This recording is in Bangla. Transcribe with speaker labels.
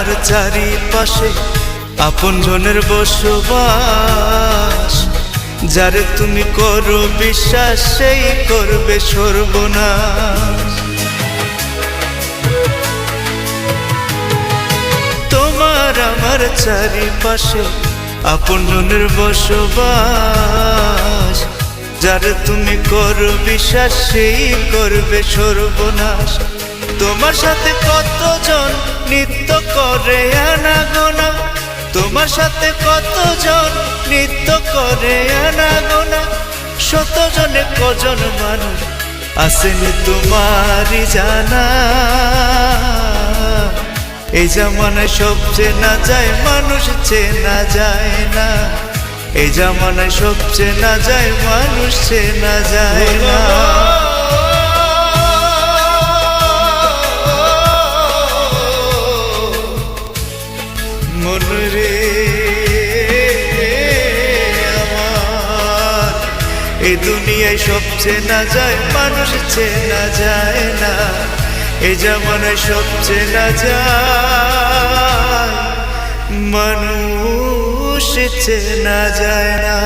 Speaker 1: আমার চারিপাশে আপন জনের বসবাস, যারে তুমি করো বিশ্বাস সেই করবে সর্বনাশ। তোমার আমার চারিপাশে আপন জনের বসবাস, যারে তুমি করো বিশ্বাস সেই করবে সর্বনাশ। তোমার সাথে কতজন নৃত্য করে আনাগোনা, তোমার সাথে কতজন নৃত্য করে আনাগোনা, শত জনে কজন মানুষ আসেনি তোমারই জানা। এই জামানায় সব চেনা যায়, মানুষ চেনা যায় না। এই জামানায় সব চেনা যায়, মানুষ চেনা যায় না। মন রে আমার, এই দুনিয়ায় সব চেনা যায়, মানুষ চেনা যায় না। এই জামানায় সব চেনা যায়, মানুষ চেনা যায় না।